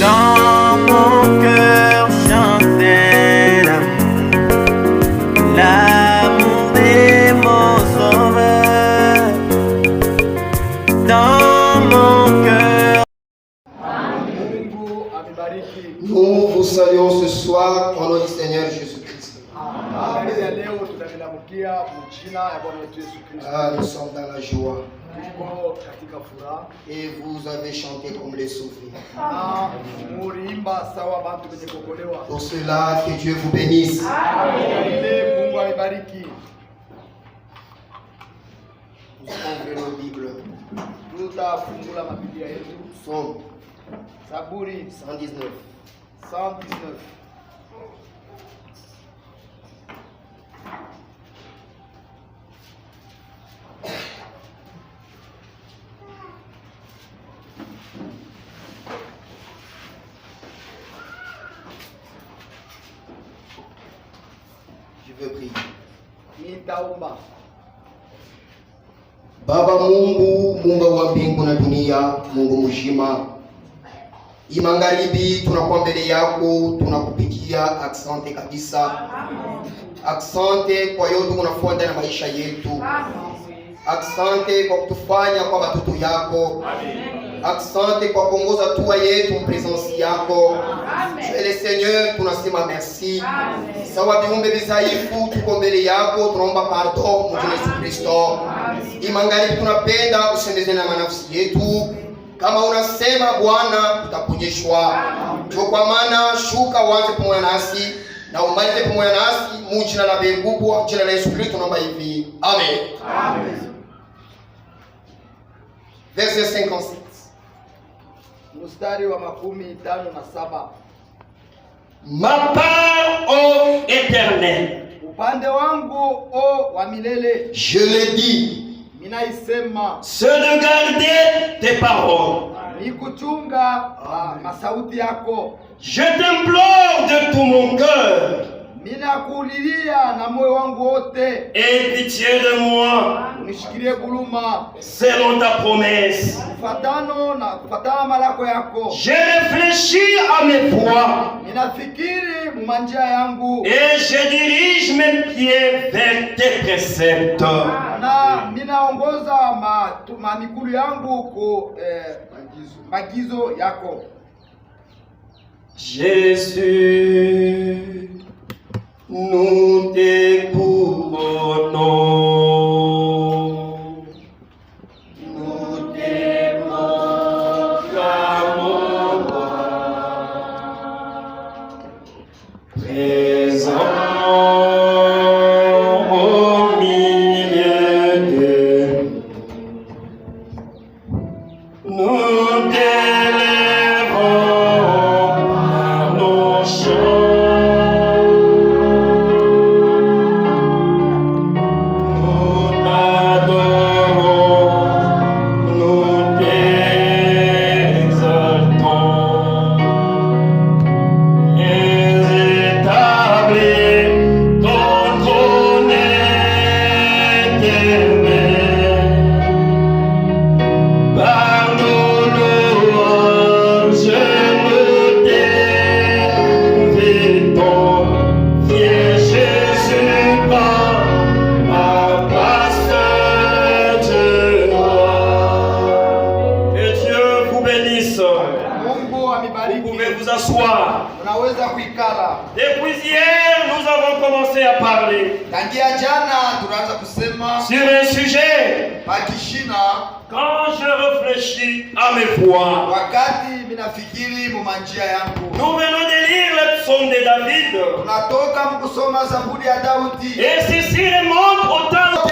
Dans mon cœur chantait l'amour de mon sauveur. Dans mon cœur. Nous vous saluons ce soir au nom du Seigneur Jésus-Christ. Nous sommes dans la joie. Et vous avez chanté comme les sauvés. Pour cela, que Dieu vous bénisse. Nous ouvrons nos Bibles. Psaume 119. Je veux prier. Baba Mungu, Muumba wa mbingu na dunia, Mungu mzima, Magharibi tunakuwa mbele yako, tunakupigia asante kabisa. Asante kwa yote unafuata na maisha yetu. Asante kwa kutufanya kwa watoto yako. Asante kwa kuongoza hatua yetu presence yako. Le Seigneur, tunasema merci. Sawa viumbe vizaifu tuko mbele yako, tunaomba pardon mu jina la Yesu Kristo. Magharibi tunapenda usemeze na manafsi yetu. Kama unasema Bwana, tutaponyeshwa. Ndio kwa maana shuka uanze pamoja nasi na umalize pamoja nasi mu jina la Mungu, jina la Yesu Kristo tunaomba hivi. Amen. Amen. Verset 56. Mstari wa 57. Ma part, ô Éternel, upande wangu o wa milele, je le dis, minaisema, c'est de garder tes paroles. Ni kuchunga masauti yako. Je t'implore de tout mon cœur. Minakulilia na moyo wangu wote. Aie pitié de moi. Unishikilie buluma. Selon ta promesse. Kufatana malako yako. Je réfléchis à mes voies. Minafikiri mumanjia yangu. Et je dirige mes pieds vers tes préceptes. Na minaongoza miguu yangu ku magizo yako. Jésus, nous te couronnons, nous te proclamons présent au milieu de nous. Vous pouvez vous asseoir. Depuis hier, nous avons commencé à parler sur un sujet. Quand je réfléchis à mes voies, nous venons de lire le psaume de David. Et ceci remonte au temps où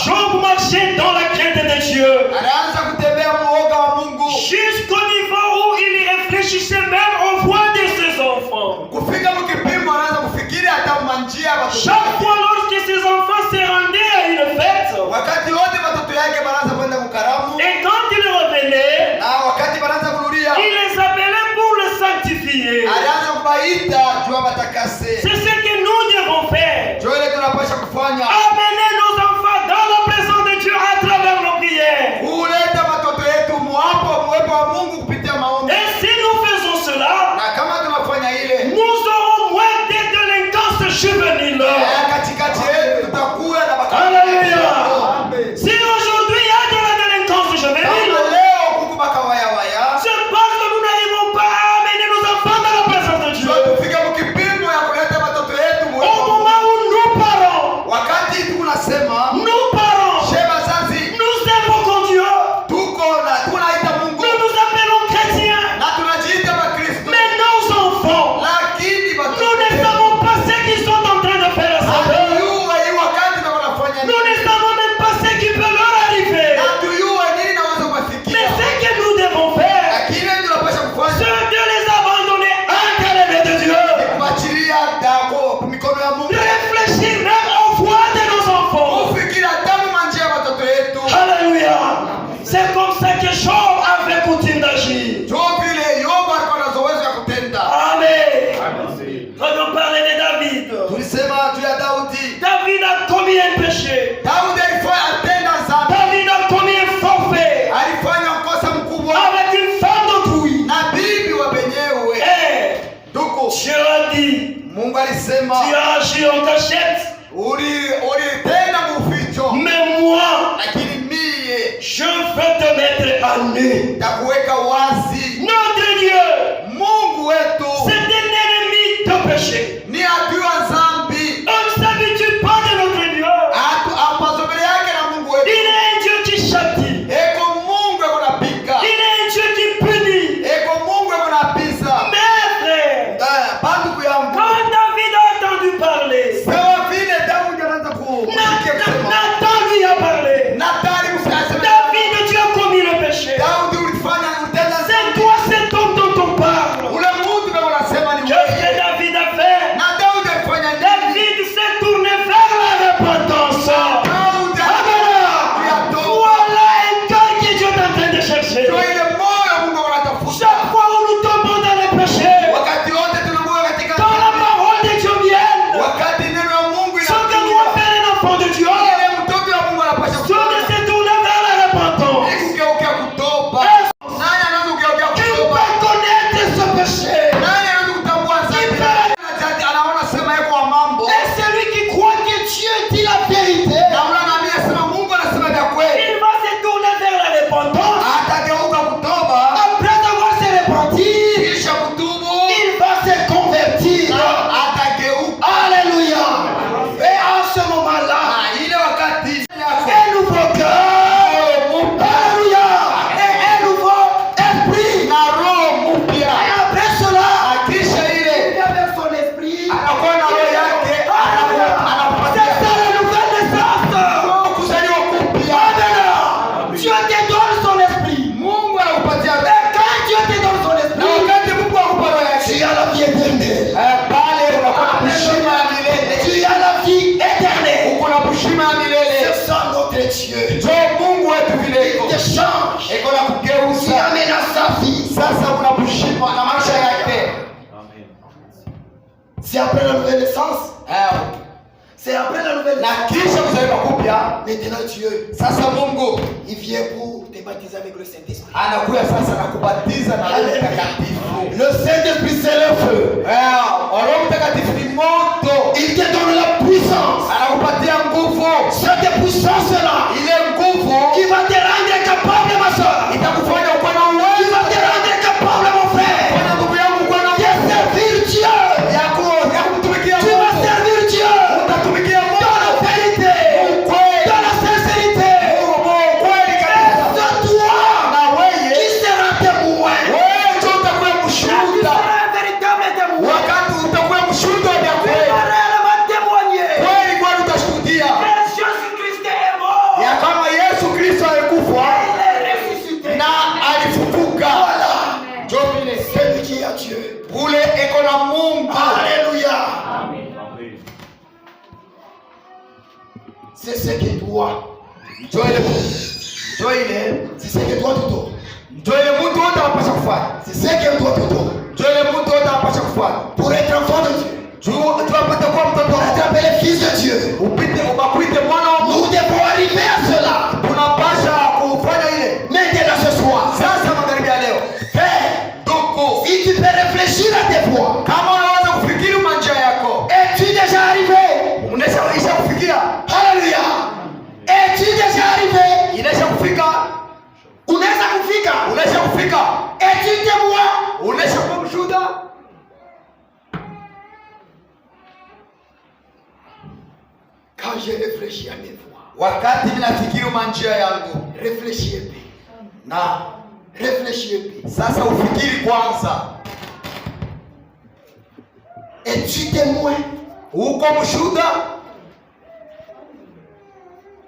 Job marchait dans la crainte de Dieu. Jusqu'au niveau où il réfléchissait même aux voix de ses enfants. Chaque fois lorsque ses enfants se rendaient à une fête, et quand ils revenaient, il les appelait pour le sanctifier. C'est ce que nous devons faire. Amener nos enfants dans la présence de Dieu à travers nos prières. Et fait coutume d'agir. Ndio vile Yobu alikuwa na zoezi ya kutenda. Amen. Quand on parlait de David, Tulisema juu ya Daudi. David a commis un péché. Daudi alifanya atenda dhambi. David a commis un forfait Alifanya kosa mkubwa avec une femme d'autrui. na bibi wa benyewe. Et Ndugu, Dieu a dit, Mungu alisema tu as agi en cachette, ulitenda muficho, mais moi, lakini mie je veux te mettre à nu. takuweka wazi. Notre Dieu, Mungu wetu c'est un ennemi de péché. ni adui wa dhambi. On ne s'habitue pas de notre Dieu. Apazo mbele yake na Mungu wetu. Il est un Dieu qui châtie. Eko Mungu eko napika. Il est un Dieu qui punit. Eko Mungu eko napisa. Mais frère, Banduku yangu. quand David a entendu parler, Sawa vile Daudi anaanza kusikia kusema. Nathan lui a parlé. Natali msasema. David, tu as commis le péché. Daudi ulifanya utenda C'est dhambi. toi cet homme dont on parle. Ule mtu kama unasema ni Qu'est-ce que wewe. David a fait? Na Daudi alifanya nini? David s'est tourné vers la repentance. Daudi Amen. Voilà un cœur que Dieu est en train de chercher. ndio ile moyo Mungu anatafuta. Chaque fois où nous tombons dans le péché, Wakati wote tunakuwa katika quand la parole de Dieu vient, wakati neno la Mungu ce que doit faire un enfant de Dieu, ile mtoto wa Mungu anapaswa c'est de se tourner vers la repentance. kugeuka kutoba. Nani anaweza kugeuka Qui kutoba? peut connaître ce péché? Nani anaweza kutambua dhambi? Anaona sema yako wa mambo. Et celui qui croit que Dieu dit la vérité, Na mnaambia sema Mungu anasema vya kweli. il va se tourner vers la repentance. Atageuka kutoba Après avoir se repenti, kisha kutubu il va se convertir. na atageuka. Alléluia. Et en ce moment-là, Ile wakati un nouveau cœur. Alléluya. Et un nouveau esprit. na roho mpya Et après cela, akisha ile il avait son esprit. anakuwa na roho yake Alléluia. C'est anapatia ça la nouvelle naissance. kuzaliwa kupya. Amen. Dieu te donne son esprit. Mungu anakupatia Et quand Dieu te donne son na esprit, wakati Mungu akupa roho tu yake as la vie éternelle. pale unakuwa na kushima ya milele. Tu as la vie éternelle. Uko na kushima ya milele. C'est ça notre Dieu. Ndio Mungu wetu vile iko. Il te change. Iko na Il kugeuza. amène à sa vie. Sasa una kushima na maisha yake. C'est après la nouvelle naissance. C'est après la nouvelle Na naissance. kisha kuzaliwa kupya, Maintenant Dieu, sasa Mungu il vient pour te baptiser avec le Saint-Esprit. anakuja sasa na kubatiza na Roho Mtakatifu. Le Saint-Esprit c'est le feu. Roho Mtakatifu ni moto. Il te donne la puissance. Anakupatia nguvu. Cette puissance-là Ile nguvu qui va te rendre capable, ma soeur. itakufanya uwe na Qui uwezo va te rendre capable, mon frère. kwa ndugu yangu kuwa na De servir Dieu. ya kumtumikia Tu vas Mungu. servir Dieu. Utatumikia Mungu. Dans la vérité. Ukweli. Dans la sincérité. Ukweli kabisa. C'est toi Na wewe qui sera témoin. wewe ndio utakuwa Tu mshuhuda. seras un véritable témoin. Wakati utakuwa mshuhuda wa Tu kweli. vas réellement témoigner. Kweli kweli utashuhudia Que Jésus-Christ est mort. ya kama Yesu Kristo alikufa Il est ressuscité. na alifufuka. Voilà. Ndio vile Celui qui a Dieu. ule eko na Mungu. Alléluia. C'est ce que toi. Ndio ile C'est ce que toi tu dois. ndio ile mtu wote anapaswa kufanya. C'est ce que toi tu dois. Ndio ile mtu wote anapaswa kufanya. Pour être enfant de Dieu. Tunapata kuwa mtoto Pour wa être appelé fils de Dieu. upite ubakuite mwana wa Mungu. Nous devons arriver à cela. Tunapasha kufanya ile. Maintenant ce soir. Sasa magharibi ya leo. Frère, Ndugu, si tu peux réfléchir à tes voies. kama unaweza kufikiri manjia yako, Es-tu déjà arrivé? unaisha kufikia. Alléluia. Es-tu déjà arrivé? Inaisha kufika. Unaweza kufika? Unaisha kufika. Es-tu témoin? Unaisha kuwa mshuhuda. Quand j'ai réfléchi à mes voies, Wakati ninafikiri manjia yangu, réfléchis un peu. na Réfléchis un peu. sasa ufikiri kwanza. Es-tu témoin? Uko mshuhuda?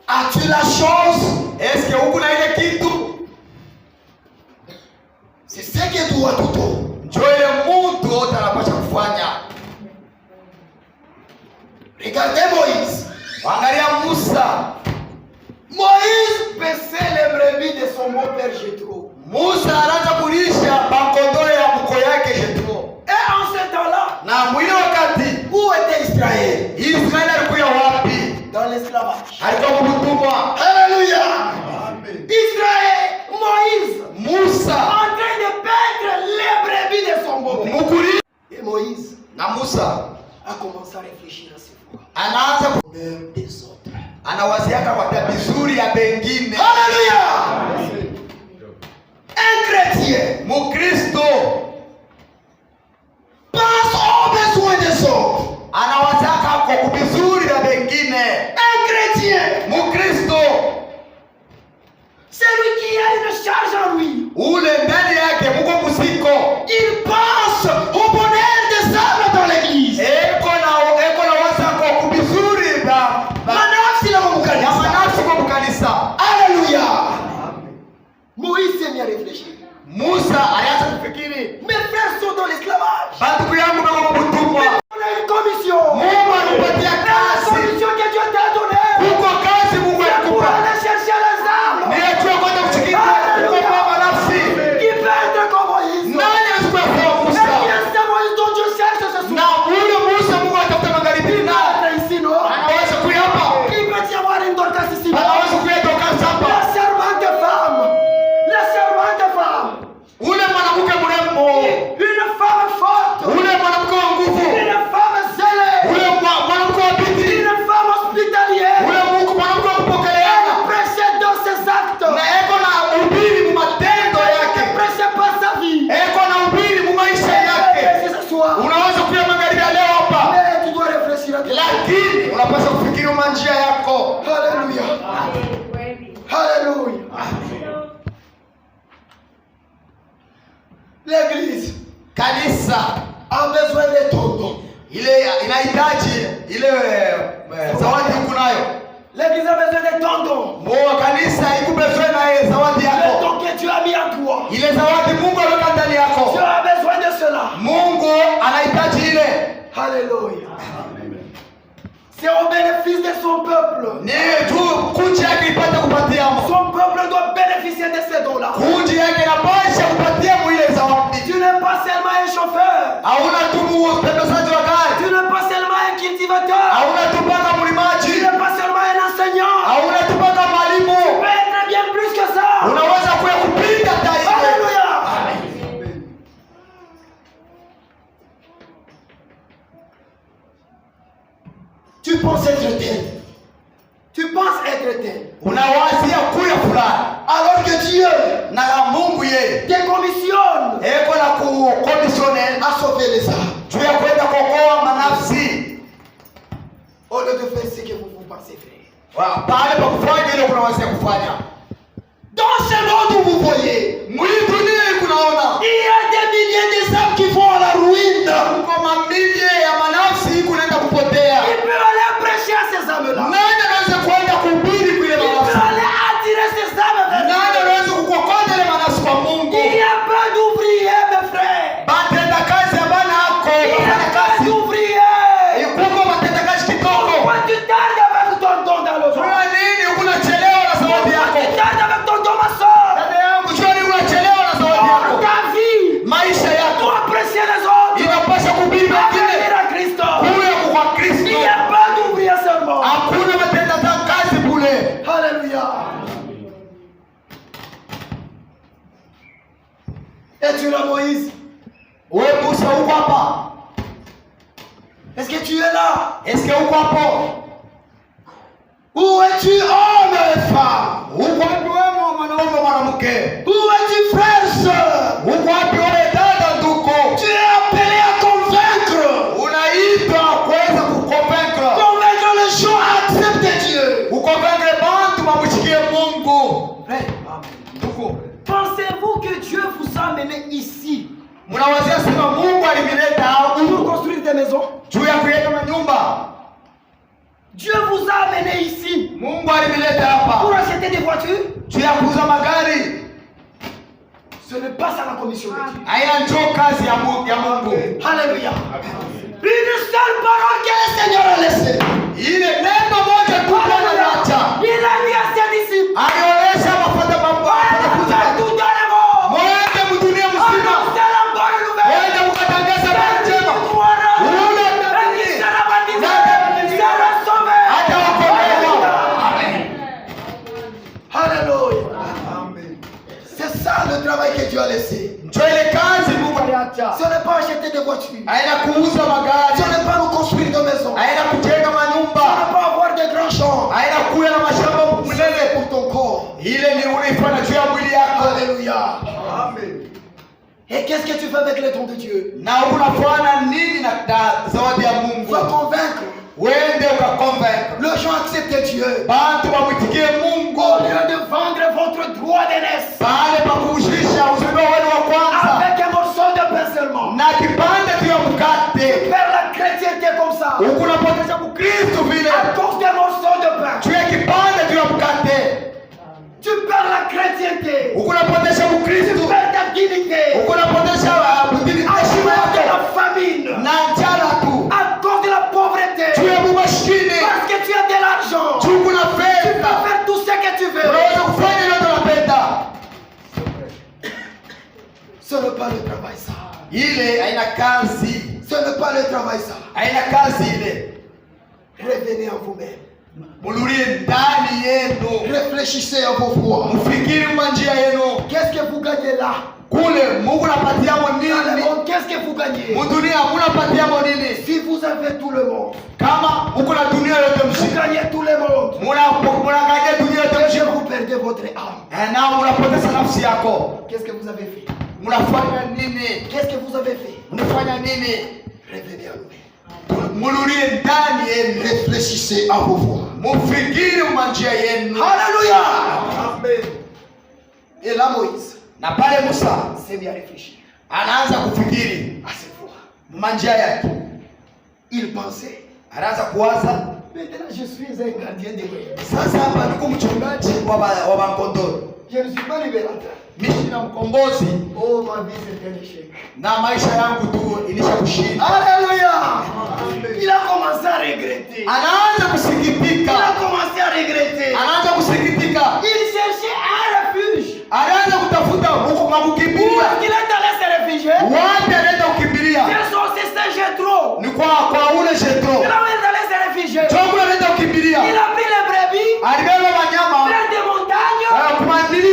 As-tu la chose? Eske huku na ile kitu? C'est ce que tu dois tout. Ndio ile mtu wote anapasha kufanya. Regardez Moïse. Angalia Musa. Moïse paissait les brebis de son beau-père Jéthro. Musa réfléchir à ses voies. anaanza Même des autres. anawaziaka kwa tabia nzuri ya bengine. Alléluia. Un chrétien Mukristo pense aux besoins des autres. anawaziaka kwa kubizuri ya bengine. Un chrétien, Mukristo c'est lui qui a une charge en lui. ule ndani yake muko muziko. Il pense au bonheur des âmes dans l'église. Eko na waza kwa kubizuri ya Manafsi na mukanisa. manafsi kwa mukanisa. Alléluia. Moïse s'est mis à réfléchir. Musa alianza kufikiri, Mes frères sont dans l'esclavage. bandugu yangu bako kutumwa. On a une commission. Mungu alikupatia La kazi. commission que Dieu t'a donnée. Kuko kazi Mungu Pour alikupa. aller chercher les âmes. Ni achua kwenda kuchikiza kwa manafsi. Qui perdent comme Moïse. Nani asikuwa kwa Mais Musa? qui est ce Moïse dont Dieu cherche ce soir? Na ule Musa Mungu atafuta magharibi na Là, ici, non? anaweza kuyapa. Il peut y avoir une Dorcas ici. Anaweza kuyatoka hapa. La servante femme. La servante femme. Ule mwanamke mrembo. Une femme forte. Ule mwanamke wa nguvu. Une femme zélée. Ule mwanamke wa bidii. Une femme hospitalière. Ule mwanamke wa kupokeleana. Elle prêchait dans ses actes. Na eko na ubiri mu matendo Elle yake. ne prêchait pas sa vie. Eko na ubiri mu maisha Elle yake. prêchait ce soir. Unaweza kuya magharibi ya leo hapa. Mais tu dois réfléchir à tout. Lakini unapaswa kufikiri manjia yako. Alléluia. Alléluia. L'église Kanisa a besoin de tonton. ile inahitaji ile zawadi huku nayo. L'église a besoin de tonton. Moa kanisa ikubezwe na ile zawadi Le yako. don que Dieu a mis en toi. Ile zawadi Mungu aliweka ndani Dieu yako. a besoin de cela. Mungu anahitaji ile. Alléluia. C'est au bénéfice de son peuple. Ni tu kuji yake ipate kupatia mo. Son peuple doit bénéficier de ces dons-là. Kuji yake inapasha kupatia mu ile zawadi. Tu n'es pas seulement un chauffeur. Hauna tu mtembezaji wa gari. Tu n'es pas seulement un cultivateur. Hauna tu mpaka Tu mlimaji. n'es pas seulement un enseignant. Hauna tu mpaka mwalimu. Tu peux être bien plus que ça. Unaweza kuya kupita taifa. Alléluia. Tu penses être tel. Tu penses être tel. Unawazia kuya fulani. Alors que Dieu Na Mungu yeye te commissionne eko na kukomisione à sauver les âmes. juu ya kwenda kuokoa manafsi. Au lieu de faire ce que vous pensez faire. Pale pa kufanya ile kunawazia kufanya. Dans ce monde où vous voyez, Mwili dunia hii kunaona il y a des milliers des âmes qui vont à la ruine. kuko mamilioni ya manafsi kunaenda kupotea. Il peut aller prêcher à ces âmes-là. Nani anaweza kwenda kuhubiri kwa ile Il peut manafsi? aller attirer ces âmes vers Nani Dieu. anaweza kukokota ile manafsi kwa Mungu? Il y a pas d'ouvriers, mes frères. Batenda kazi abana hako, Il y a bafanya pas kazi. d'ouvriers. Kuko batenda kazi kitoko. Pourquoi tu tardes avec ton don dans le Kwa jour? nini unachelewa na zawadi Pourquoi yako? tu tardes avec ton don, ma soeur? Dada yangu, kwa nini unachelewa na zawadi yako? Pour ta vie, Maisha tu yako dois apprécier les autres. inapaswa kuhubiri wengine. Venir à Christ. Kuya kwa Il Kristo. n'y a pas d'ouvriers seulement. Hakuna matenda za kazi bure. Alléluia. Es-tu là, Moïse? Wewe Musa uko hapa? Est-ce que tu es là? Eske uko hapo? Où es-tu, homme et femme? Uko wapi wewe mwanaume mwanamke? Où es-tu, frère, sœur? Uko wapi wewe dada ndugu? Tu es appelé à convaincre. Unaitwa kuweza kuconvaincre. Convaincre les gens à accepter Dieu. Uconvaincre bantu bamuchikie Mungu. Frère, Ndugu, pensez-vous que Dieu vous a amené ici mnawazia sema Mungu alivileta pour huku construire des maisons? juu ya kuleta manyumba? Dieu vous a amené ici Mungu alivileta pour hapa acheter des voitures? juu ya kuuza magari. Ce n'est pas ça la commission de Dieu. Haina njoo kazi ya Mungu. Alléluia. Une seule parole que le Seigneur a laissée. Ile neno moja tu Bwana aliacha. Il a dit à ses disciples, Alionyesha mafuta mambo. faites tout dans le monde. Mwende mdunia mzima. Annoncez la bonne nouvelle. Mwende mkatangaza habari njema. Alléluia. C'est ça le travail que Dieu a laissé. Ce n'est pas acheter des voitures. Ce n'est n'est pas nous construire des maisons. Ce n'est pas avoir des grands champs. C'est pour ton corps. Alléluia. Amen. Et qu'est-ce que tu fais avec les dons de Dieu? Faut convaincre. Les gens acceptent Dieu. Au lieu de vendre votre droit d'aînesse avec un morceau de pain seulement, faire la chrétienté comme ça, à cause d'un morceau de pain, tu perds la chrétienté, tu perds ta dignité, à cause de la famine, à cause de la pauvreté, parce que tu as de l'argent, tu peux faire tout ce que tu veux. Ce n'est pas le travail ça. Ce n'est pas le travail ça. Revenez en vous-même. Réfléchissez à vos voies. Qu'est-ce que vous gagnez là? Dans le monde, qu'est-ce que vous gagnez? Si vous avez tout le monde, vous gagnez tout le monde, et vous perdez votre âme. Qu'est-ce que vous avez fait? Qu'est-ce que vous avez fait? Revenez à nous. Réfléchissez à vos voies. Alléluia. Amen. Et là Moïse s'est mis à réfléchir à ses voies. Il pensait, maintenant je suis un gardien de brebis. Je ne suis pas libérateur. Oh, ma vie c'est un échec. Alléluia. Il a commencé à regretter. Il a commencé à regretter. Il cherchait un refuge. Où est-ce qu'il est allé se réfugier? C'est son sister Jéthro. Là où il est allé se réfugier, il a pris les brebis, plein de montagnes,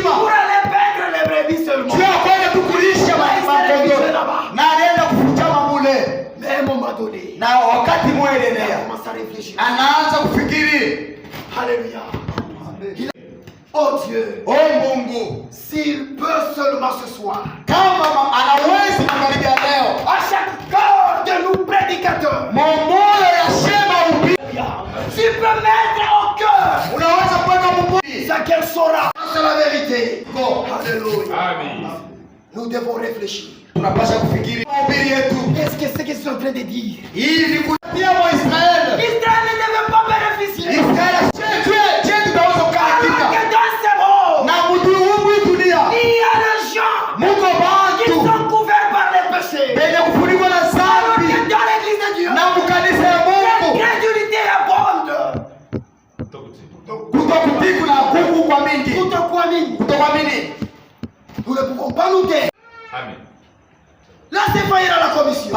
pour aller paître les brebis seulement. Mais à un moment donné, il a commencé à réfléchir. Alléluia. Oh Dieu, s'il peut seulement ce soir, à chaque corps de nous prédicateurs, tu peux mettre au cœur ce qu'elle saura. C'est la vérité. Alléluia. Nous devons réfléchir. Qu'est-ce que c'est qu'ils sont en train de dire? Israël ne devait pas bénéficier. Il y a des gens qui sont couverts par les péchés. Alors que dans l'église de Dieu, l'incrédulité abonde. Nous ne pouvons pas nous taire. Amen. Laissez faillir à la commission.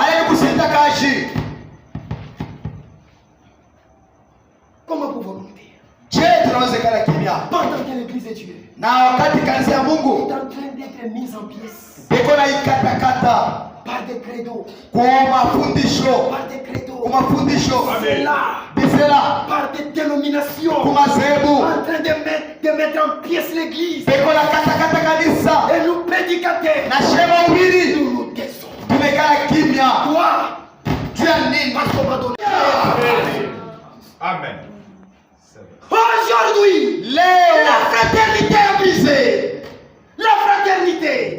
Comment pouvons-nous nous taire? Pendant que l'église de Dieu est en train d'être mise en pièces par des credos, c'est là, par des dénominations, en train de mettre en pièces l'église. Et nous prédicateurs, nous nous taisons. Toi, parce qu'on m'a donné. Amen. Aujourd'hui, la fraternité est brisée. La fraternité.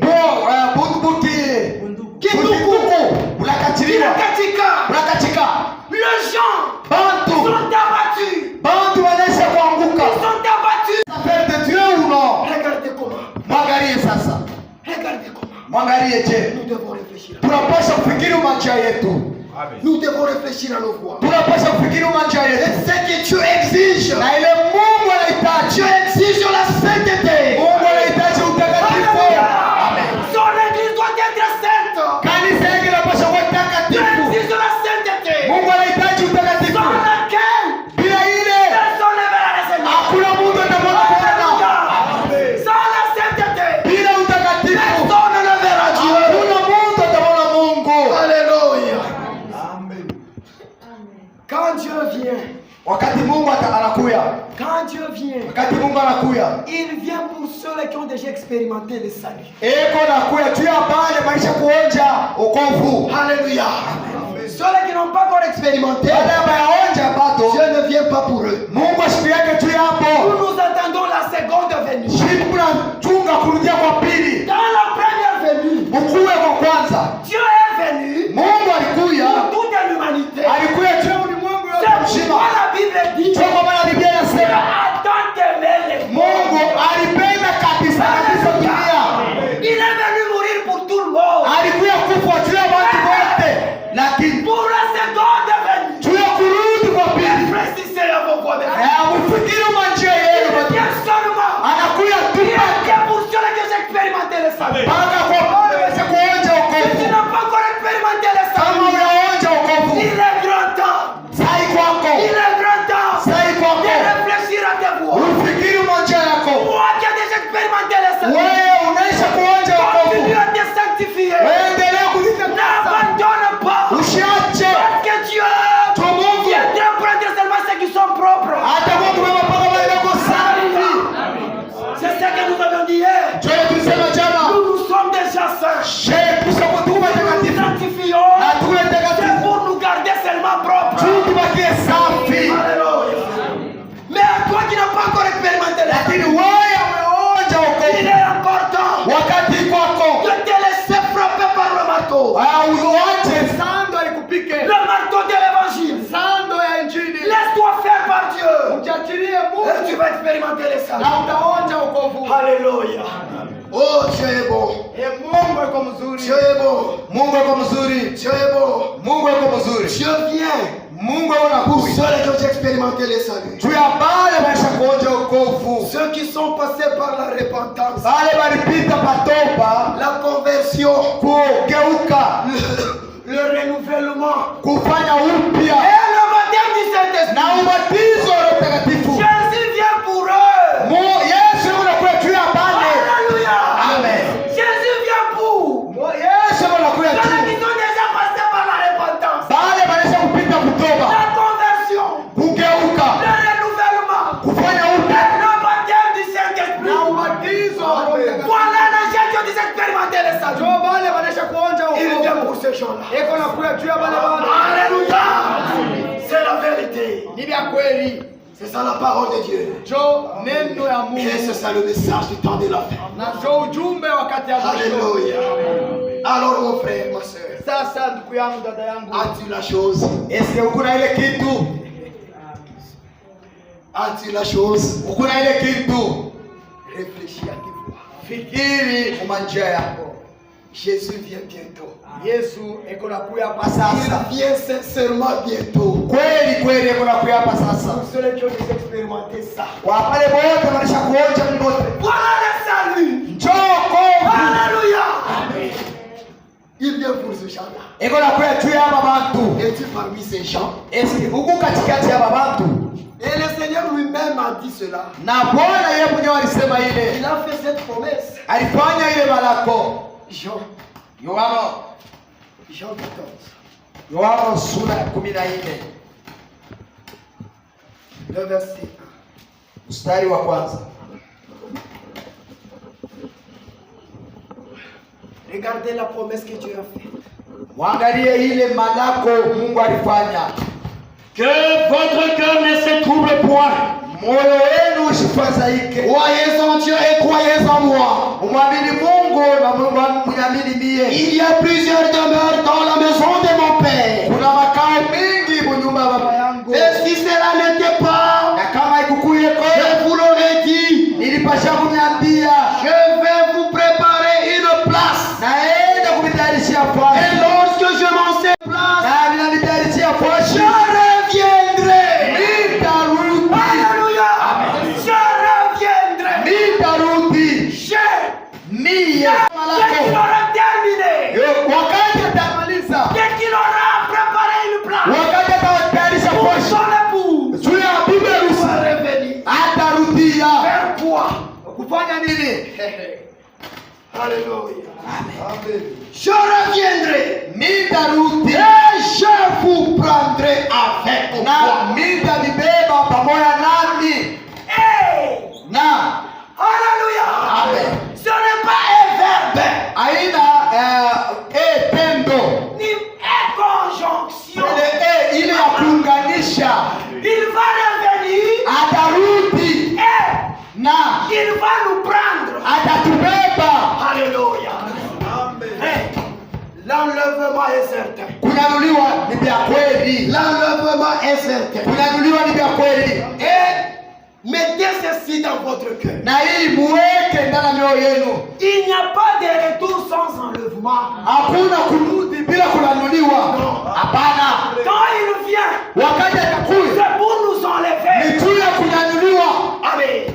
Les gens sont abattus. Ils sont abattus. Regardez comment. Regardez comment. Nous devons réfléchir. Nous devons réfléchir à nos voies. Et ce que Dieu exige. Dieu exige la sainteté. Son église doit être sainte. Dieu exige la sainteté. Sans laquelle personne ne verra le Seigneur. Sans la sainteté personne ne verra Dieu. déjà expérimenté le salut. eko na kuya tu ya bale maisha kuonja wokovu. Alléluia. Ceux qui n'ont pas encore expérimenté, Dieu ne vient pas pour eux. Nous nous attendons la seconde venue. Dans la première venue, Dieu est venu pour toute l'humanité. C'est pourquoi la Bible dit Dieu attend d'aimer les pauvres. Il est venu mourir pour tout le monde. Pour la seconde venue, réfléchissez à vos voix de Dieu seulement. Il est pour ceux qui ont expérimenté le salut. Si tu n'as pas encore expérimenté le salut, il est grand temps. Il est grand temps de réfléchir à tes voix. Moi qui ai déjà expérimenté le salut, continue à te sanctifier. N'abandonne pas. Parce que Dieu viendra prendre seulement ceux qui sont propres. C'est ce que nous avons dit hier. Nous sommes déjà saints. Nous nous sanctifions. C'est pour nous garder seulement propres. Alléluia. Mais à toi qui n'as pas encore expérimenté la vie, il est important de te laisser frapper par le marteau. Le marteau de l'évangile. Laisse-toi faire par Dieu. Et tu vas expérimenter les saluts. Alléluia. Oh, Dieu est bon. Dieu est bon. Dieu est bon. Dieu vient pour ceux qui ont expérimenté les saluts. Ceux qui sont passés par la repentance, la conversion, le renouvellement et le baptême du Saint-Esprit. Jésus vient pour eux. Alléluia. Amen. Jésus vient pour ceux qui sont déjà passés par la repentance, la conversion, le renouvellement et le baptême du Saint-Esprit. Voilà les gens qui ont déjà expérimenté le salut. Il vient pour ces gens-là. Alléluia. C'est la vérité. C'est ça la parole de Dieu. Et c'est ça le message du temps de la fin. Alléluia. Alors mon frère, ma soeur, as-tu la chose? As-tu la chose? Réfléchis à tes voix. Jésus vient bientôt. Il vient sincèrement bientôt. Pour ceux qui ont déjà expérimenté ça. Voilà le salut. Alléluia. Il vient pour ce gens-là. Es-tu parmi ces gens? Et le Seigneur lui-même a dit cela. Il a fait cette promesse. Jean 14. Le verset 1. Regardez la promesse que Dieu a faite. Que votre cœur ne se trouble point. Croyez en Dieu et croyez en moi. Il y a plusieurs demeures dans la maison de mon Père. Et si cela n'était pas, je vous l'aurais dit. Je vais vous préparer une place. Et lorsque je m'en sais place, je reviendrai. Alléluia. Je reviendrai. Dès qu'il aura terminé, dès qu'il aura préparé une place pour son époux, il va revenir. Faire quoi? Alléluia. Amen. Je reviendrai et je vous prendrai avec moi. Alléluia. Amen. L'enlèvement est certain. Kunyanyuliwa ni vya kweli. L'enlèvement est certain. Kunyanyuliwa ni vya kweli. Et mettez ceci dans votre cœur. Na hii muweke ndani ya mioyo yenu. Il n'y a pas de retour sans enlèvement. Hakuna kurudi bila kunyanyuliwa. Hapana. Quand il vient, Wakati atakuja, c'est pour nous enlever. ni juu ya kunyanyuliwa. Amen.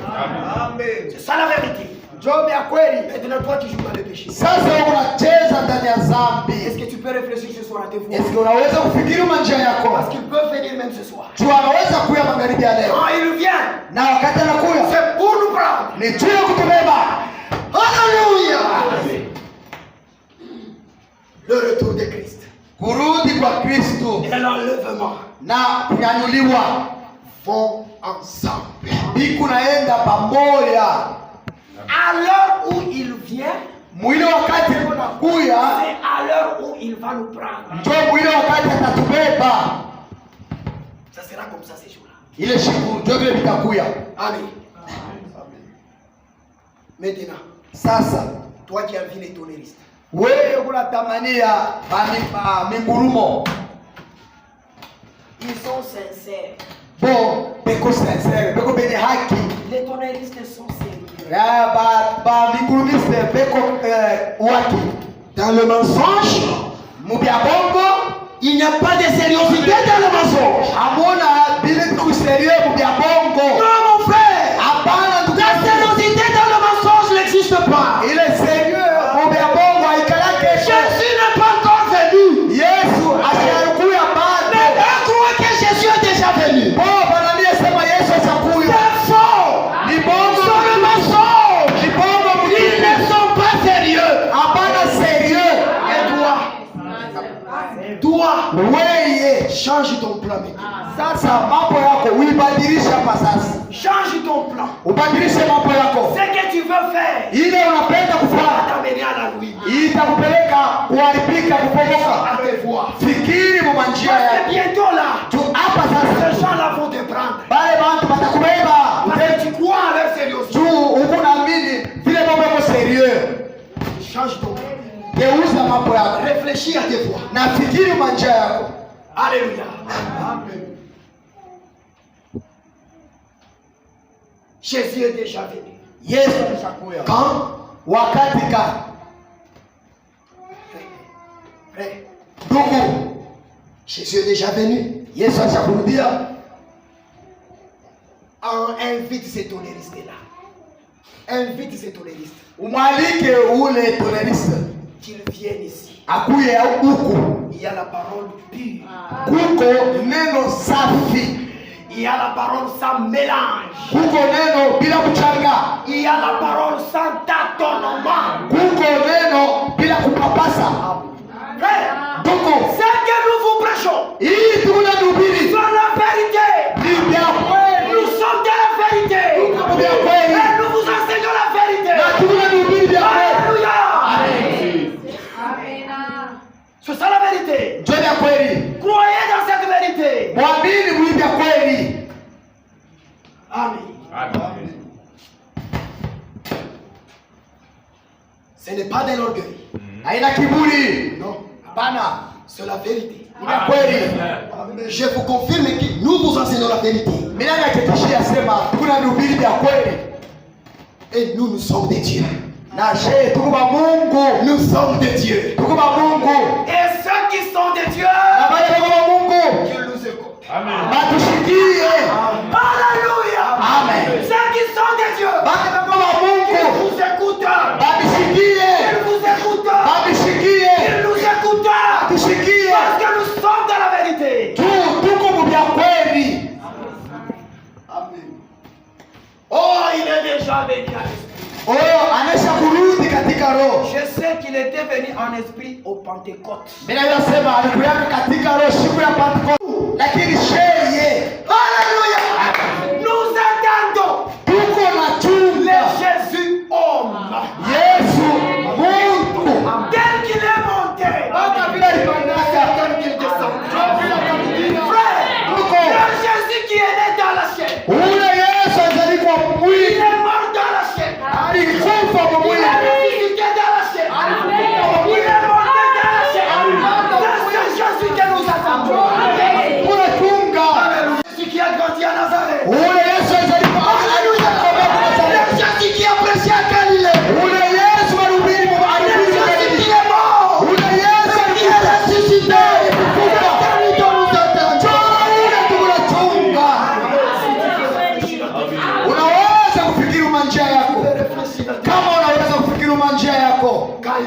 Amen. C'est ça la vérité. Job ya kweli. Maintenant toi tu joues dans le péché. Sasa unacheza ndani ya dhambi. Est-ce que tu peux réfléchir ce soir à tes voix? Est-ce que unaweza kufikiri njia yako? Parce qu'ils peuvent venir même ce soir. Tu anaweza kuja magharibi ya leo. Quand il vient, Na wakati anakuja, c'est pour nous prendre. ni juu ya kutubeba. Alléluia. Le retour de Christ. Kurudi kwa Kristo Et l'enlèvement na kunyanyuliwa vont ensemble. biku naenda pamoja. À l'heure où il vient, Mwile wakati unakuja, c'est à l'heure où il va nous prendre. ndio mwile wakati atatubeba. Ça sera comme ça ces jours-là. Ile siku ndio vile vitakuja. Amen. Maintenant, Sasa toi qui as vu les tonneristes, wewe unatamania mingurumo. ils sont sincères. Bon, beko sincere, beko benye haki. Les tonneristes sont sérieux. Ya ba mingurumiste beko waki. Dans le mensonge, Mubia bongo, il n'y a pas de sérieuxité dans le mensonge. amona bile ku sérieux mubia bongo. Non mon frère, Hapana ndugu. la sérieuxité dans le mensonge n'existe pas. Ile sérieux mubia bongo haikalake. Jésus n'est pas encore venu. Yesu ashakuya bado. Mais eux croient que Jésus est déjà venu. Bo banani sema Yesu ashakuya. C'est faux. Ni bongo. C'est le mensonge. Ni bongo Ils mwingine. ne sont pas sérieux. Hapana sérieux. Et toi, Weye, change ton plan maintenant. sasa mambo yako uibadilishe hapa sasa. Change ton plan. Ubadilishe mambo yako. Ce que tu veux faire, Ile unapenda va kufanya t'amener à la ruine. itakupeleka kuharibika, À kupomoka. te voir. Fikiri mwa njia Parce que yako. bientôt là, Tu hapa ces sasa gens-là vont te prendre. bale bantu batakubeba. Parce que tu crois en leur sérieuxité. Tu uko naamini vile mambo yako serieux. Change ton plan. Geuza mambo yako. Réfléchis à tes voies. Na fikiri mwa njia yako. Alléluia. Amen. Jésus est déjà venu. Yesu ameshakuja. Quand? Wakati gani? Frère, Ndugu, Jésus est déjà venu. Yesu ashakurudia. Invite ces tonneristes-là. Invite ces tonneristes. Umwalike ule toleriste Qu'ils viennent ici. akuye huku. Il y a la parole pure. Kuko neno safi, Il y a la parole sans mélange. kuko neno bila kuchanga, Il y a la parole sans tâtonnement. kuko neno bila kupapasa. Frère, Ndugu, ce que nous vous prêchons, hii tunahubiri c'est la vérité. ni vya kweli, Nous sommes de la vérité. ni vya kweli, Et nous vous enseignons la vérité. na tunahubiri vya kweli. Alléluia. C'est ça la vérité. Ndio vya kweli. Croyez dans cette vérité. Mwamini mwi vya kweli. Amen. Ce n'est pas de l'orgueil. Haina kiburi. Non. Hapana, C'est la vérité. ni vya kweli. Je vous confirme que nous vous enseignons la vérité. Mimi nakikishia sema tunahubiri vya kweli. Et nous sommes des dieux. Na she tukuba Mungu. Nous sommes des dieux. Tukuba Mungu. Et ceux qui sont des dieux, Na wale tukuba Mungu. Dieu nous écoute. Batushikie. Alléluia. Amen. Ceux qui sont des dieux, Bale tukuba ils Mungu. vous écoutent. Babishikie. Ils vous écoutent. Babishikie. Ils nous écoutent. Batushikie. Parce que nous sommes dans la vérité. Tuko mu vya kweli. Oh, il est déjà venu à l'esprit. Oyo anesha kurudi katika roho. Je sais qu'il était venu en esprit au Pentecôte. Mimi nasema alikuyaka katika roho siku ya Pentecoste. Lakini sheye. Alléluia. Nous attendons Tuko na chunga. le Jésus homme. Yesu Mungu. Tel qu'il est monté. Hata vile alipandaka. Tel qu'il descend. Tuko. Frère, le Jésus qui est né dans la chair. Ule Yesu azalikuwa Il mwili. est mort dans la chair. Alikufa kwa Il mwili. est ressuscité dans la chair. Il est monté dans la chair.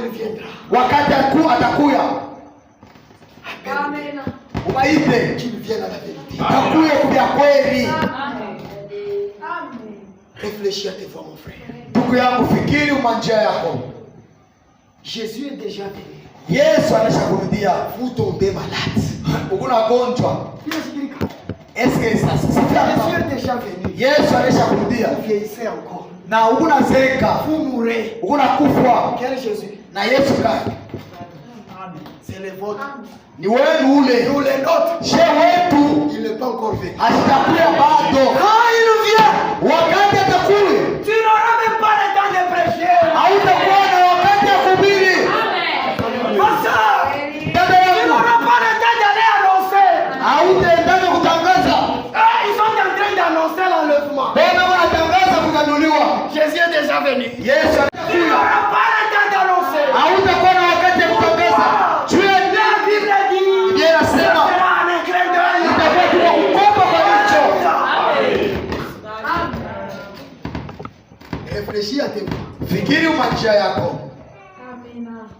il viendra. wakati atakuya Amen. umaite Qu'il vienne à la vérité. akuye kubya kweli. Réfléchis à tes voix, mon frère. Ndugu yangu, fikiri umanjia yako. Jésus est déjà venu. Yesu anashakurudia. Vous tombez malade. Unagonjwa. Est-ce que ça Jésus est déjà venu. Yesu anashakurudia. Vous vieillissez encore. Na unazeka. Vous mourrez. Unakufa. Quel Jésus? Na Yesu kaka. C'est le vôtre. Ni wenu ule. Nous les nôtres. Je wetu. Il n'est pas encore venu. Asitakuya bado. Quand il vient, Wakati atakuya. tu n'auras même pas le temps de prêcher. Hautakuwa na wakati ya kuhubiri. Pasteur, Dada tu yangu. n'auras pas le temps d'aller annoncer. Hautaendana kutangaza. Ils sont en train d'annoncer l'enlèvement. Bwana wanatangaza kuganuliwa. Jésus est déjà venu. Yesu Tu anakuja. n'auras pas le temps d'annoncer. Hautakuwa na wakati ya kutangaza. Tu es la Bible dit. Biblia inasema Sera en un clin d'œil. itakuwa kuna kukopa kwa hicho. Réfléchis à tes voix. Fikiri maisha yako.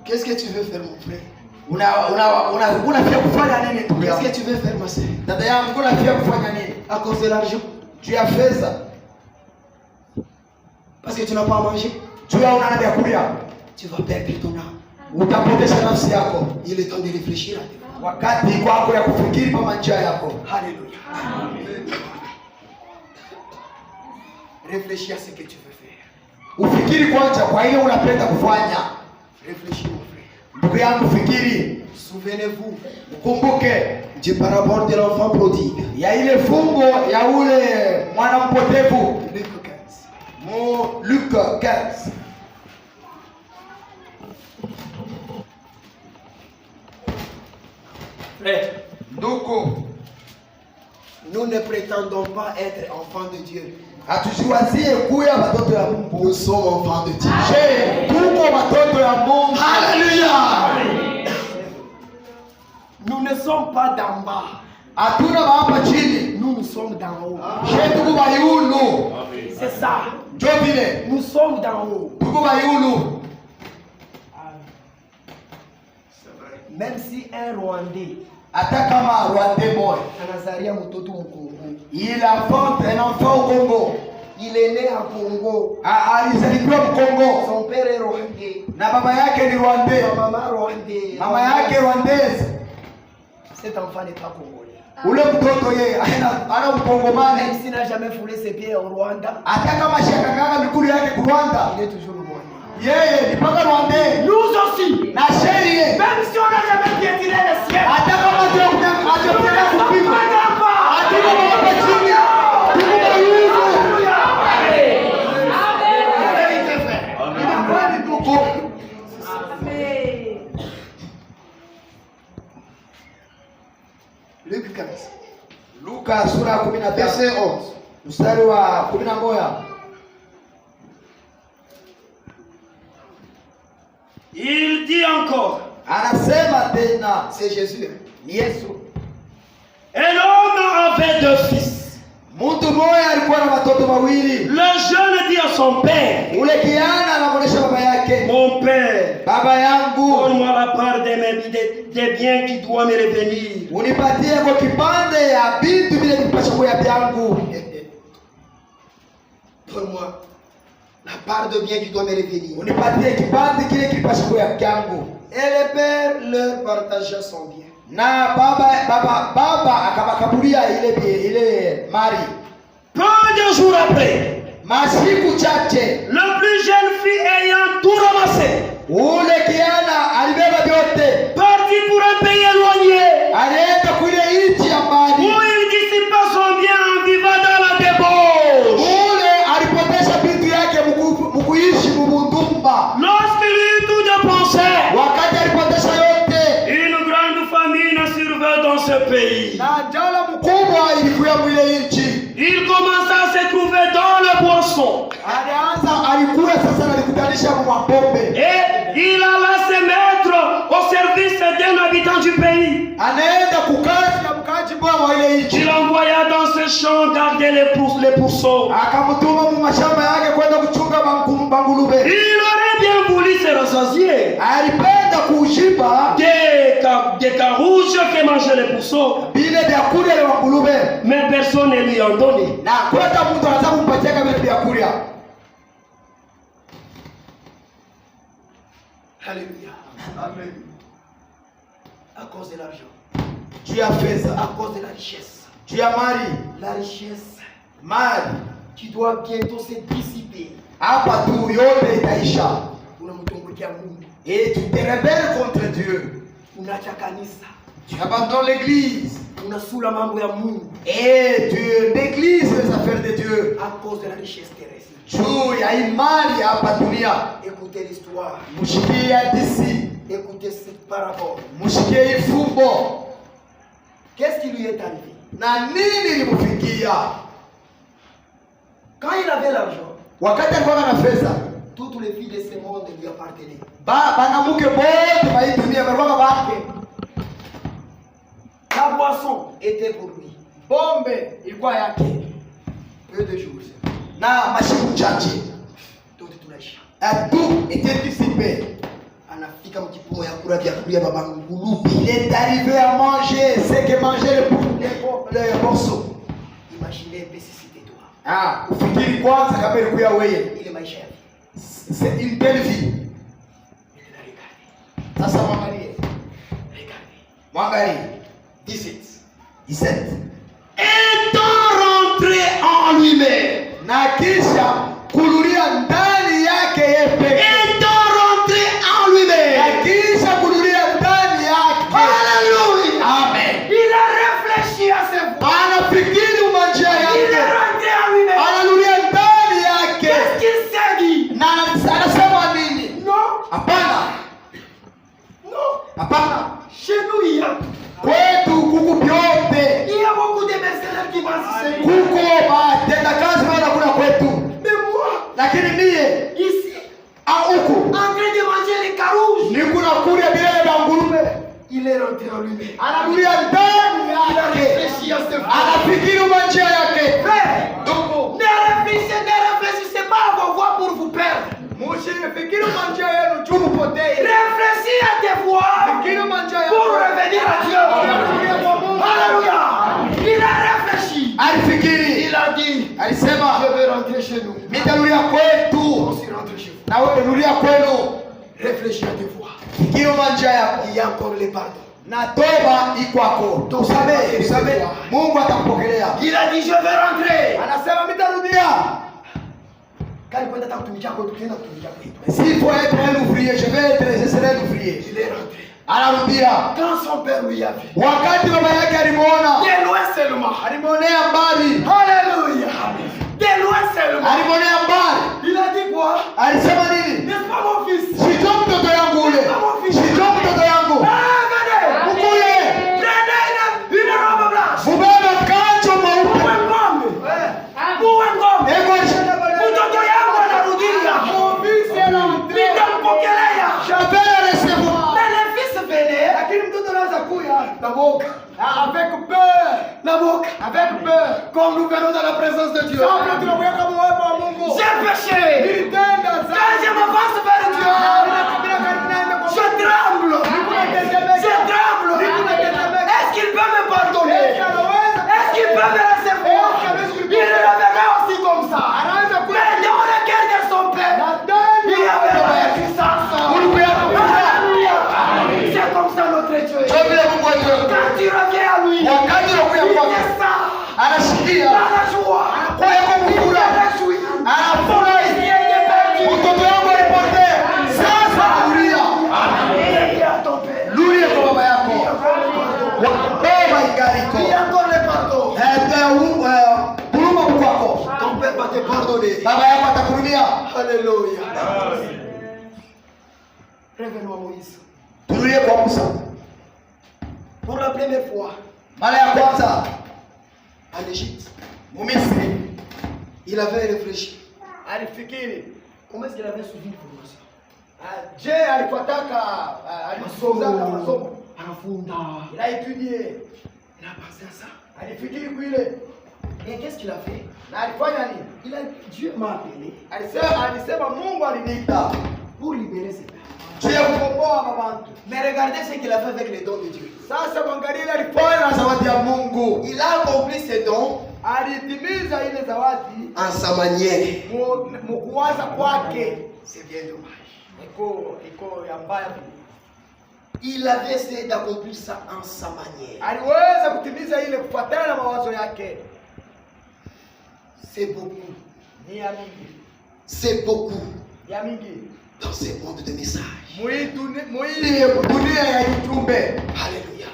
Qu'est-ce que tu veux faire, mon frère? Unafia kufanya nini ndugu Qu'est-ce yangu? que tu veux faire, ma soeur? Dada yangu, unafia kufanya nini? À cause de l'argent. Juu ya fedha. Parce que tu n'as pas à manger. Juu ya una vya kulia. Tu vas perdre ton âme. Utapoteza nafsi yako. Il est temps de réfléchir à tes voix. Wakati kwako ya kufikiri kwa maisha yako. Alléluia. Réfléchis à ce que tu veux faire. Ufikiri kwanza kwa ile unapenda kufanya. Réfléchis, mon frère. Ndugu yangu, fikiri. Souvenez-vous Ukumbuke du parabole de l'enfant prodigue. ya ile fungo ya ule mwana mpotevu. Luc 15. Luc 15. Frère, Ndugu, Nous ne prétendons pas être enfants de Dieu. hatujiwazie kuya watoto ya Mungu. Nous sommes enfants de Dieu. Je, tuko watoto ya Mungu. Alléluia. Nous ne sommes pas d'en bas. Hatuna hapa chini. Nous sommes d'en haut. Je, tuko bayulu. C'est ça. Jo vile. Nous sommes d'en haut. Tuko bayulu. Même si un Rwandais, Hata kama Rwanda boy, anazalia mtoto Mkongo, il enfant un enfant au Congo. il est né à Congo. Alizaliwa Mkongo. Son père est Rwandais. Na baba yake ni Rwandais. Sa maman Rwandais. Mama yake Rwandaise. Cet enfant n'est pas congolais. Ule mtoto yeye ana Mkongomani. Même s'il n'a jamais foulé ses pieds au Rwanda, Hata kama shakanganga mikulu yake ku Rwanda. il est toujours Rwandais. Yeye ni paka Rwanda. Nous aussi, Na sherie. même si on n'a jamais piétiné le ciel, Hata kama tunataka kupima. Hatuko hapa chini. Tuko bayulu. Kwani tuko. Luc 15, Luka sura ya 15 verset 11. mstari wa 11. il dit encore, Anasema tena C'est Jésus. ni Yesu. un homme avait 2 fils. Mtu mmoja alikuwa na watoto wawili. Le jeune dit à son père, Ule kijana anamuonesha baba yake, mon père, baba yangu, donne-moi la part des biens qui doivent me revenir. unipatie kwa kipande ya vitu vile vipasha kuya vyangu. Donne-moi la part de bien qui doit me revenir. Unipatie kipande kile kilipasha kuya vyangu. Et le père leur partagea son bien. Na baba akabakaburia ile mali. Peu de jours après, Masiku chache le plus jeune fils ayant tout ramassé, ule kijana alibeba vyote, parti pour un pays éloigné, alienda kule nchi ya où mbali. il dissipa son bien en vivant dans la débauche. Ule alipotesha vitu yake mkuishi mubundumba. Lorsqu'il eut tout dépensé, Wakati alipotesha yote, une grande famine survint dans ce pays. na njala mkubwa ilikuwa mwile nchi. Il commença à se trouver dans le boisson. Alikuwa sasa alikutanisha mapombe. Et il alla se mettre au service d'un habitant du pays. Anaenda kukazi na mkaji bwa wa ile nchi. Il envoya dans ses champs garder les pourceaux. Akamtuma mu mashamba yake kwenda kuchunga bangulube. Il aurait bien voulu se rassasier. alipenda kujiba des carouges que mangeaient les pourceaux, vile vyakula vya ngulube, mais personne ne lui en donnait. na kwenda mtu anataka kumpatia vile vyakula. Alléluia. Amen. À cause de l'argent. Tu as fait ça. À cause de la richesse. Tu as mari. La richesse. Mali. Tu dois bientôt se dissiper. Hapa tu yote itaisha. Unamtumbukia Mungu. Et tu te rebelles contre Dieu. Unaacha kanisa. Tu abandonnes l'église. Unasula mambo ya Mungu. Et tu négliges les affaires de Dieu. À cause de la richesse terrestre. Juu ya imani hapa dunia. Écoutez l'histoire. Mushikie hadithi. Écoutez cette parabole. Mushikie ifumbo. Qu'est-ce qui lui est arrivé? Na nini limufikia? Quand il avait l'argent, Wakati alikuwa na pesa, toutes les filles de ce monde lui appartenaient. banamuke bote ba hii dunia walikuwa bake. La boisson était pour lui. Bombe ilikuwa yake. Peu de jours. Na mashiku chache. Tout tunaisha. Tout était dissipé. Anafika mkipumo ya kula vyakula baba ngulubi. Il est arrivé à manger ce que mangeait les morceaux. Imaginez un peu si c'était toi. Ah, ufikiri kwanza kama ilikuwa wewe. Ile maisha yake. C'est une belle vie. Sasa mwangalie. Mwangalie. 17. Étant rentré en lui-même. Na kisha kululia ndani yake yeye. Étant rentré en lui-même. Na kisha kululia ndani yake. Hallelujah. Amen. Il a réfléchi à ses voies. Anafikiri umanjia yake. Il est rentré en lui-même. Analulia ndani yake. Qu'est-ce qu'il s'est dit? Na anasema nini? Non. Hapana. Non. Hapana. Chez nous, il y a. Kwetu kuku vyote. Il y a beaucoup de mercenaires qui passent chez nous. Kuko matenda kazi wanakula kwetu. Mais moi, Lakini mie ici, huku en train de manger les carouges, niko nakula vile vya ngurume. il est rentré en lui-même. Anarudia ndani Il a yake. réfléchi à ses voies. Anafikiri manjia yake. Frère, Ndugu, ne réfléchissez pas à vos voies pour vous perdre. msifikiri manjia yenu tu mupotee. Réfléchis à tes voies Fikiri manjia yenu pour revenir à Dieu. Alléluia. Il a réfléchi. alifikiri. Il a dit, Alisema je vais rentrer chez nous. nitarudia On kwetu. s'y rentre chez vous. Na wewe rudia kwenu. Réfléchis à tes voies. Fikiri manjia yako. Il y a encore les pardons. Na toba ikwako. Tusamehe. Mungu atakupokelea. Il a dit, je vais rentrer. Anasema mitarudia. Quand il peut kutumikia kwetu, tena kutumikia kwetu. S'il faut être un ouvrier, je serai un ouvrier. Il est rentré. Anarudia. Quand son père lui a vu, Wakati baba yake alimuona, de loin seulement. alimuonea mbali. Alléluia. De loin seulement. Alimuonea mbali. Il a dit quoi? Alisema nini? N'est-ce pas mon fils? Sio mtoto yangu ule. Sio mtoto yangu. Ah, regardez. Mkule. Prenez une robe blanche. Mubebe kancho mweupe. Ngombe. Muwe ngombe. Ego Mtoto yangu anarudia. Nitampokelea. J'avais recevoir. Mais le fils venait. Lakini mtoto anaanza kuya. La boca. Avec peur. La boca. Avec peur. Comme nous venons dans la présence de Dieu. Kabla tunakuja kama uwepo wa Mungu. J'ai péché. Nilitenda Quand je m'avance vers Dieu, je tremble. Je tremble. Est-ce qu'il peut me pardonner? Est-ce qu'il peut me recevoir? Il revenait aussi comme ça. Mais dans le cœur de son père, il y avait la puissance. Alléluia. C'est comme ça notre Dieu. Quand tu reviens à lui, il descend Anashikia. dans la joie. Il se réjouit. Anafurahi. Mtoto wangu alipotea. Sasa rudia. Il y a ton père. Rudia kwa baba yako. Baba igariko. Il y a encore le pardon. Huruma kwako. Ton père va te pardonner. Baba yako atakurudia. Alléluia. Revenons à Moïse. Turudie kwa Musa. Pour la première fois Mara ya kwanza en Égypte, Mumisri il avait réfléchi. alifikiri. Comment est-ce qu'il avait suivi l'information? Je alifuataka alifunzaka masomo. Anafunda. Il a étudié. Il a pensé à ça. Alifikiri kuile. Et qu'est-ce qu'il a fait? Na alifanya nini? Il a dit, Dieu m'a appelé Alisema Mungu aliniita pour libérer ses pères. Dieu kukomboa mabantu. Mais regardez ce qu'il a fait avec les dons de Dieu. Sasa mwangalie alifanya na zawadi ya Mungu. Il a accompli ses dons Alitimiza ile zawadi en sa manière. Mkuwaza kwake. C'est bien dommage. Iko ya mbaya. Il avait essayé d'accomplir ça en sa manière. Aliweza kutimiza ile kufuatana na mawazo yake. C'est beaucoup. Ni ya mingi. C'est beaucoup. Ya mingi. Dans ce monde de messages. Dunia ya ujumbe. Alléluia.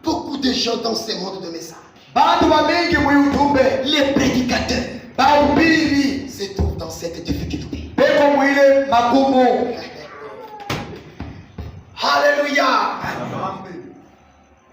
Beaucoup de gens dans ce monde de messages. Bantu bamingi mu ujumbe. Les prédicateurs. Bahubiri Se trouvent dans cette difficulté. beko mwile magumu. Alléluia.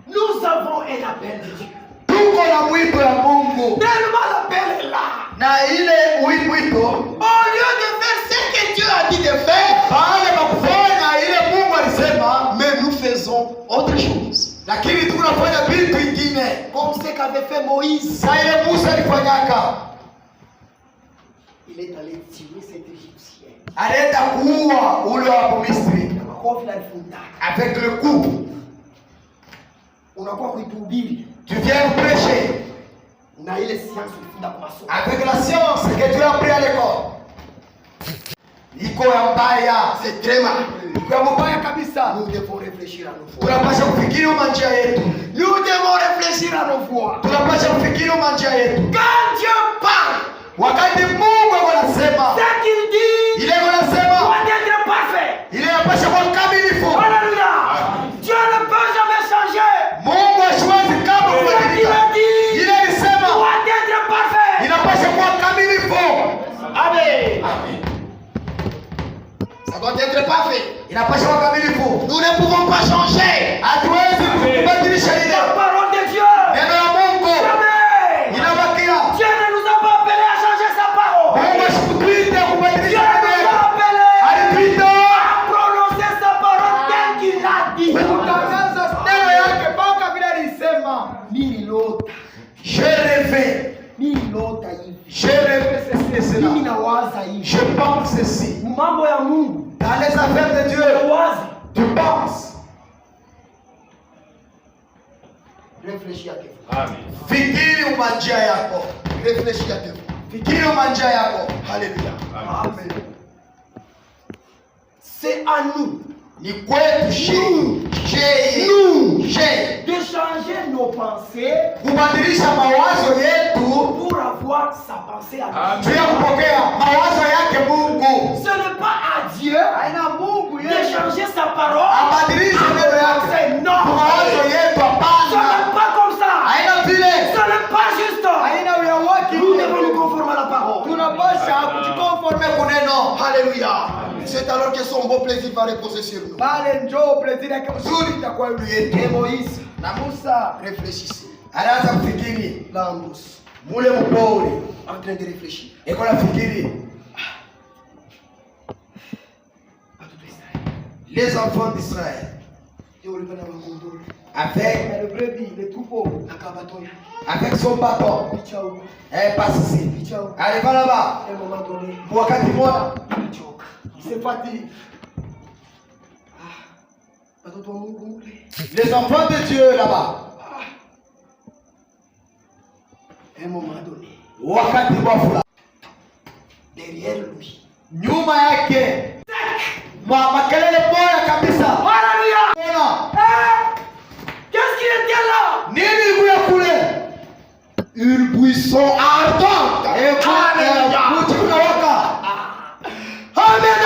Nous avons un appel de Dieu. Tuko na mwito ya Mungu. Tellement l'appel est là. Na ile mwito, Au lieu de faire ce que Dieu a dit de faire, baada ya kufanya ile Mungu alisema, mais nous faisons autre chose. lakini tunafanya vitu vingine. Comme ce qu'avait fait Moïse. Na ile Musa alifanyaka. Il est allé tuer cet Égyptien. Alienda kuua ule wa Misri. Makofi alifundaka. Avec le coup. Unakuwa kuituhubiri. Tu viens prêcher. Na ile science ulifunda kwa masomo. Avec la science que tu as appris à l'école. Iko ya mbaya. C'est très mal. Iko ya mbaya kabisa. Nous devons réfléchir à nos voies. Tunapaswa kufikiri njia yetu. Nous devons réfléchir à nos voies. Tunapaswa kufikiri njia yetu. Quand Dieu parle, Wakati Mungu anasema, ce qu'il dit, ile anasema, doit être parfait. ile inapaswa kuwa kamilifu. Alléluia. Dieu ne peut jamais changer. Mungu hashwezi kama Ce qu'il kubadilika. a dit, Ile alisema doit être parfait. inapaswa kuwa kamilifu. Amen. Ça doit être parfait. Inapaswa kuwa kamilifu. Nous ne pouvons pas changer Hatuwezi kubadilisha ile la parole de Dieu. neno la Mungu. Amen. Inabakia. Dieu ne nous a pas appelés à changer sa parole. Mungu asikutuite Dieu kubadilisha nous neno. a appelés Alituita à prononcer sa parole telle qu'il l'a dit. kutangaza neno yake mpaka vile alisema. Nililota. Je rêvais. Nililota hivi. Je rêvais ceci et cela. Mimi nawaza hivi. Je pense ceci. Mambo ya Mungu. Dans les affaires de Dieu, Wazi. tu penses. Réfléchis à tes Fikiri njia yako. Réfléchis à tes voies. Fikiri njia yako. Alléluia. Amen. C'est à nous. Ni kwetu Nous. De changer nos pensées kubadilisha mawazo yetu pour avoir sa pensée à nous. juu ya kupokea mawazo yake Mungu. Ce n'est pas à Dieu de changer sa parole. Abadilishe neno yake Non. kwa mawazo yetu. Ce n'est Hapana, pas comme ça. haina vile. Ce n'est pas juste. Nous devons nous conformer à la parole. Tunapasha kujikonforme kuneno. Alléluia. C'est alors que son beau plaisir va reposer sur nous. Pale njoo plaisir yake mzuri itakuwa yule yetu. Et Moïse, Na Musa réfléchissez. anaanza kufikiri Là, en douce, mule mpori, en train de réfléchir. eko nafikiri À tout Israël. les enfants d'Israël Et on le fait dans le condor. avec Le brebis, les troupeaux, la cabatoya. avec son bâton. Pichao. Passe ici. Pichao. Allez, va là-bas. À un moment donné, Wakati mmoja Pichao. Il s'est fatigué. Watoto wa Mungu mule. les enfants de Dieu là-bas, À un moment donné, wakati wa furaha, derrière lui. nyuma yake makelele bora kabisa. Alléluia! Ona Qu'est-ce qui était là? nini kuya kule? Une buisson ardente. Mti unawaka. Amen.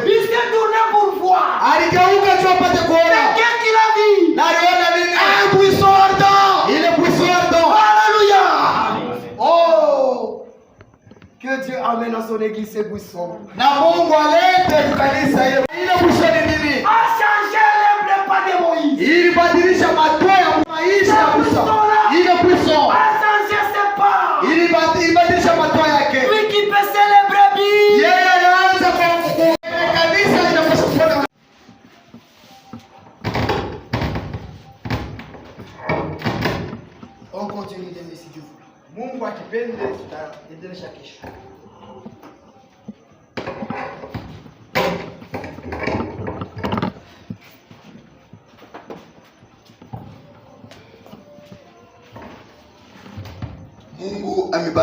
Il s'est tourné pour voir. Aligeuka tu apate kuona. Qu'est-ce qu'il a dit? Na aliona nini? Un buisson ardent. Ile buisson ardent. Alléluia. Oh. Que Dieu amène à son église ces buissons. Na Mungu alete kanisa ile buisson ni nini? A changé les pas de Moïse. Ilibadilisha matua ya maisha ya Musa. Ile buisson A changé ses pas. ilibadilisha matua yake. Lui qui paissait les brebis. Yeye anaanza kwa kanisa inapaswa kufuata. On continue d'aimer si Dieu veut. Mungu akipende tutaendelesha kesho.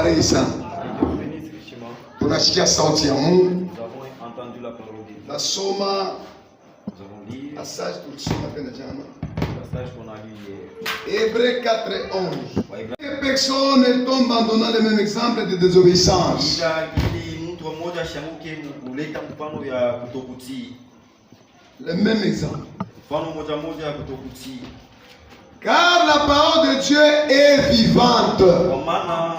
pareil sana. Tunasikia sauti ya Mungu. Nous avons entendu la parole de Dieu. Nasoma Nous avons lu passage tulisoma tena jana. le passage qu'on a lu hier. Hébreux 4:11. Que personne ne tombe en donnant le même exemple de désobéissance. Ila ili mtu mmoja ashanguke kuleta mfano ya kutokutii. Le même exemple. Mfano moja ya kutokutii. Car la parole de Dieu est vivante Kwa maana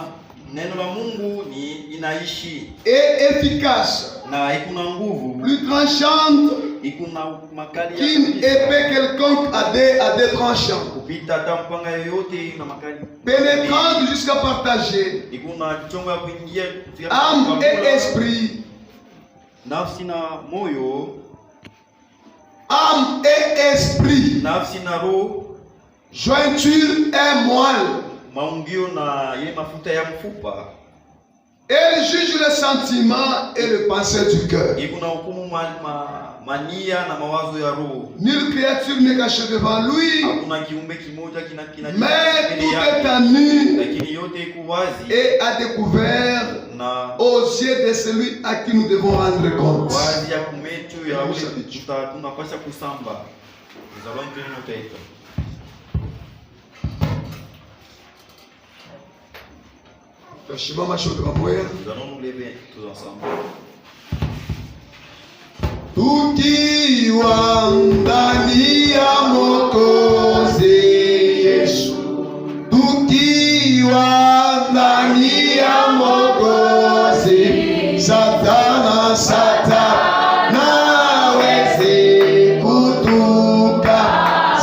neno la Mungu ni inaishi et efficace, na iko na nguvu, plus tranchante iko na makali qu'une épée quelconque à des tranchants, kupita hata mpanga yoyote na makali, pénétrante jusqu'à partager iko na chombo ya kuingia âme et esprit, nafsi na moyo, âme et esprit, nafsi na roho, jointure et moelle. maungio na ile mafuta ya mfupa. Elle juge le sentiment et le pensée du cœur. Iko na hukumu mania na mawazo ya roho. Nulle créature n'est cachée devant lui, Hakuna kiumbe kimoja kina mais mbele tout yake, est à nu lakini yote iko wazi et à découvert na aux yeux de celui à qui nous devons rendre compte. wazi ya kumetu ya ule tunapasha kusamba. Nous allons incliner nos têtes. Tashimama shote pamoja. Nous allons nous lever tous ensemble. Tukiwa ndani ya Mwokozi Yesu, tukiwa ndani ya Mwokozi, Satana hawezi kutuka,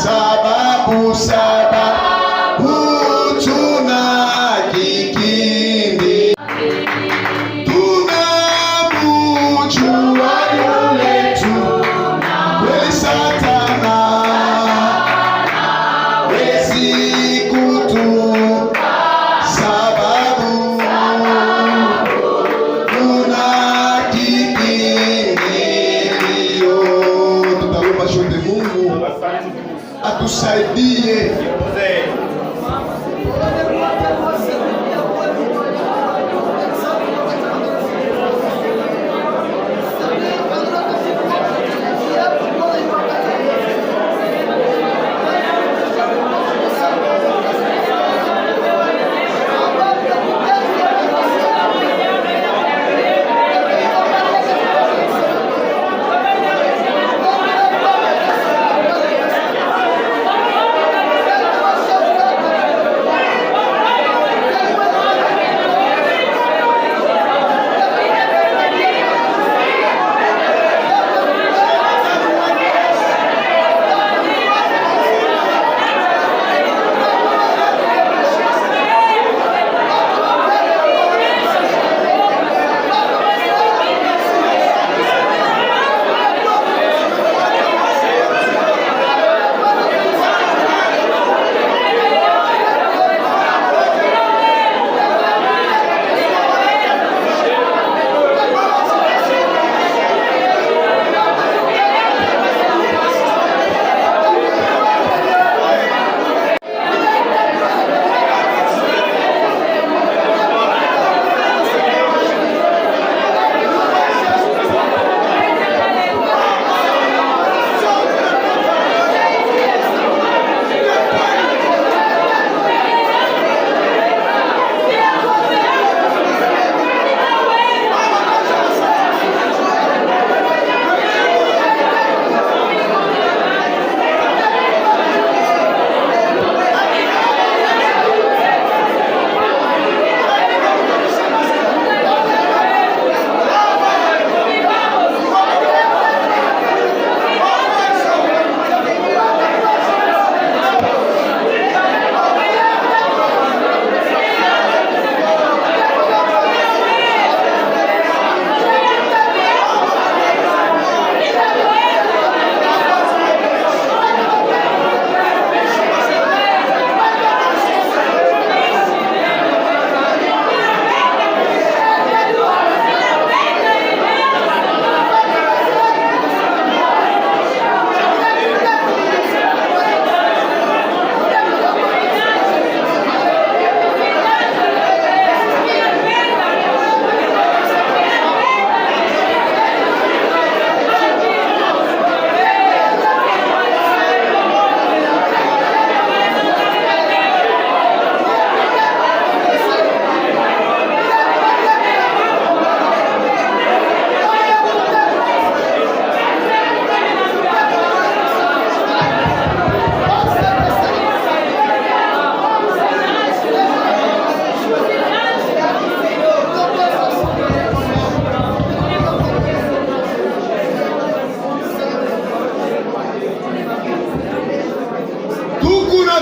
sababu tuna kikindi, tunamjua yule tu kweli. Satana hawezi kutuka, sababu tuna kikingilio. Tutaomba shote Mungu atusaidie.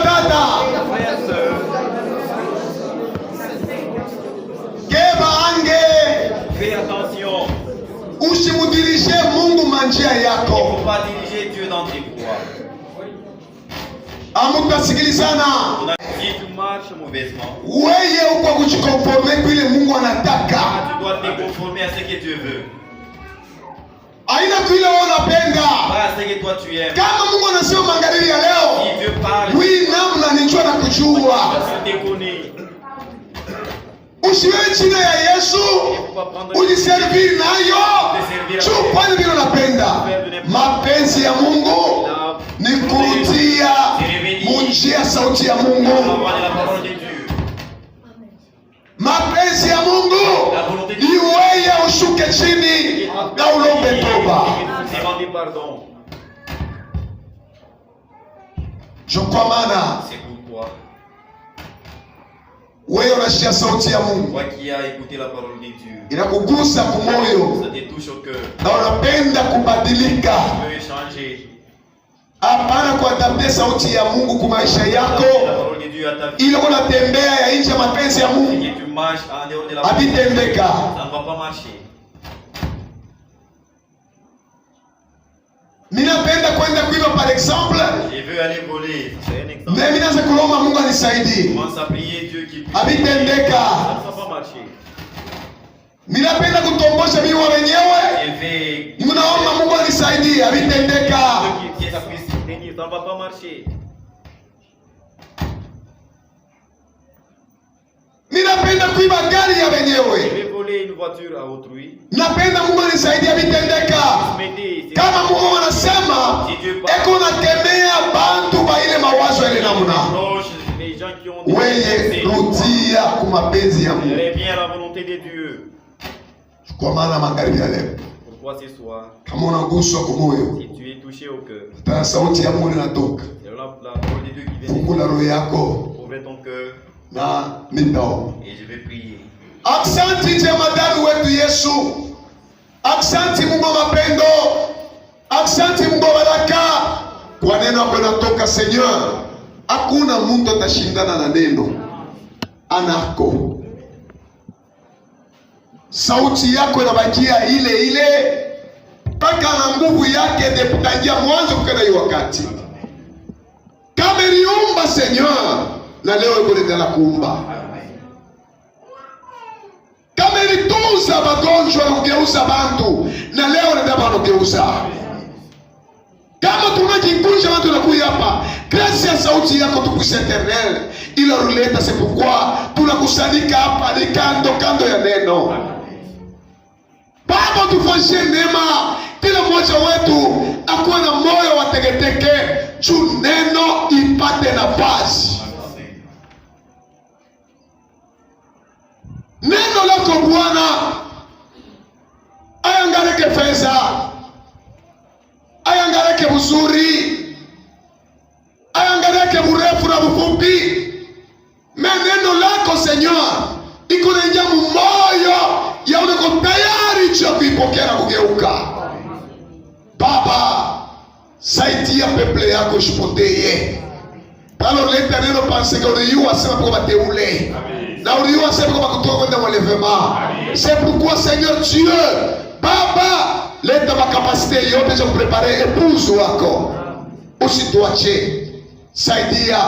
batata frères et sœurs, keba ange fais attention. usimudirishe Mungu manjia Il ne yako. faut pas diriger Dieu dans tes voies. Hamutasikilizana. Si tu marches mauvaisement, Weye uko kujikonforme kwile Mungu anataka. tu dois te conformer à ce que Dieu veut. Aina kwile wewe unapenda. Pas à ce que toi tu aimes. Kama Mungu anasema magharibi ya leo, Si Dieu parle, wii namna nijua na kujua. tu te connais. Usiwe chini ya Yesu, ujiserviri nayo. Chupani vile unapenda. Mapenzi ya Mungu ni kurudia munjia sauti ya Mungu. Avoir la parole de Dieu. Mapenzi ya Mungu ni wewe ushuke chini na ulombe toba. Demander pardon. Kwa maana C'est pourquoi, wewe unashia sauti ya Mungu, toi qui as écouté la parole de Dieu, inakugusa kumoyo ça te touche au cœur. na unapenda kubadilika. Tu veux changer. Hapana kuadapte sauti ya Mungu kwa maisha La yako, parole de Dieu à ta vie. ili unatembea ya nje ya mapenzi ya Mungu Et que tu marches en dehors de la parole. abitendeka. Ça ne va pas marcher. Minapenda kwenda kuiba par exemple, Je veux aller voler. C'est un exemple. na mimi naanza kuomba Mungu anisaidie Commence à prier Dieu qui prie. abitendeka. Ça ne va pas marcher. Minapenda kutombosha mimi wenyewe, Je vais. ninaomba Mungu anisaidie abitendeka. Dieu qui ça puisse tenir. Ça ne va pas marcher. Minapenda kuiba gari ya Je wenyewe, vais voler une voiture à autrui. napenda Mungu anisaidie abitendeka. M'aider. Kama Mungu anasema eko nakemea bantu ba ile mawazo ile namna, Les gens qui ont weye rudia ku mapenzi ya Mungu. reviens à la volonté de Dieu. Kwa maana magharibi ya leo, Pourquoi ce soir, kama unaguswa kwa moyo, si tu es touché au cœur, tana sauti ya Mungu inatoka, c'est la parole de Dieu qui vient. fungula roho yako Ouvre ton cœur na nitaomba. et je vais prier. Aksanti jemadari wetu Yesu, aksanti Mungu wa mapendo, aksanti Mungu wa baraka kwa neno lako linatoka Seigneur. Hakuna mtu atashindana na neno anako. Sauti yako inabakia ile ile mpaka na nguvu yake deputangia mwanzo kukana hiyo wakati. Kama iliumba Seigneur, na leo iko endelea kuumba. Kama ilitunza magonjwa na kugeuza bantu, na leo ndio wanageuza. Kama tunajikunja watu nakuja hapa, grâce ya sauti yako tukuise éternel, ila ruleta c'est pourquoi tunakusanyika hapa ni kando kando ya neno. Baba, tufanyie neema kila mmoja wetu akuwe na moyo wa teketeke juu neno ipate nafasi. Neno lako Bwana ayangaleke fedha, ayangaleke uzuri, ayangaleke burefu na bufupi. Neno lako Seigneur iko naingia moyo ya uko tayari cha kuipokea na kugeuka. Baba, saidia peple yako ishipoteye. Alors l'Éternel pense que uliua sema kwa bateule. Na uliua sema kwa kutoka kwenda malevema. C'est pourquoi Seigneur Dieu, Baba, leta makapasite yote za kuprepare épouse wako. Usituache. Saidia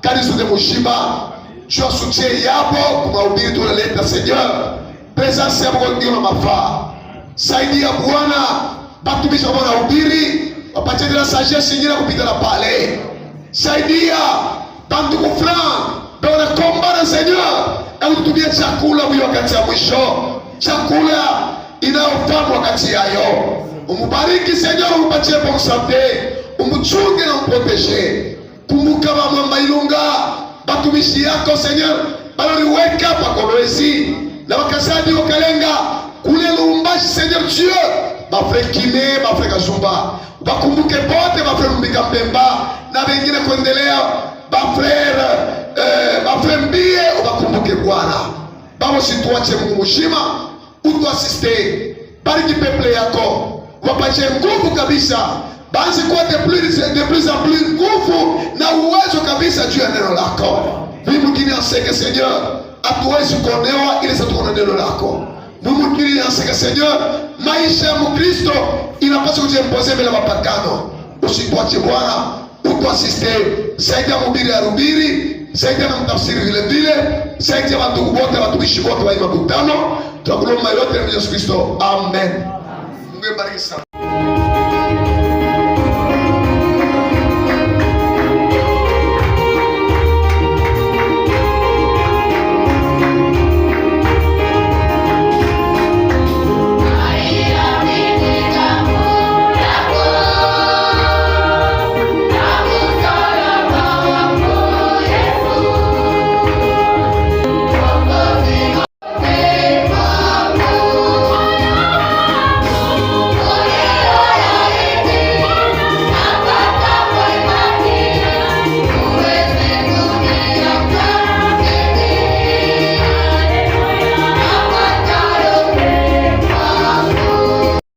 karizu de mushima. Jua soutien yabo kwa mahubiri tunaleta Seigneur. Presence yako ndio na mafaa. Saidia Bwana, batumisha Bwana hubiri, wapatie la sagesse nyingine kupita na pale. Saidia bantu kufran bwana kombana Seigneur, au tutumie chakula kwa wakati wa mwisho, chakula inayofaa wakati yayo. Umubariki Seigneur, umpatie bon santé, umuchunge na umprotege. Kumbuka mama Ilunga, batumishi yako Seigneur, baloliweka pa Kolwezi na wakazaji wakalenga kule Lubumbashi Seigneur Dieu, bafre Kime, bafre Kazumba, bakumbuke pote bafre Mbika Mpemba na wengine kuendelea, bafre Mbie ubakumbuke Bwana. Baba, situache Mungu mshima, utuasiste, bariki peple yako, wapatie nguvu kabisa. basi kuwa de plus en plus nguvu na uwezo kabisa juu ya neno lako. Mungu mwingine aseke Seigneur, hatuwezi kuonewa ili sasa tuone neno lako. Mungu mwingine aseke Seigneur, maisha ya Mkristo inapaswa kujimpose mbele ya mapatano. Usituache Bwana, utuasiste. Saidia mhubiri arubiri, saidia na mtafsiri vile vile, saidia watu wote, watumishi wote wa makutano. Tunakuomba yote kwa Yesu Kristo. Amen. Mungu bariki sana.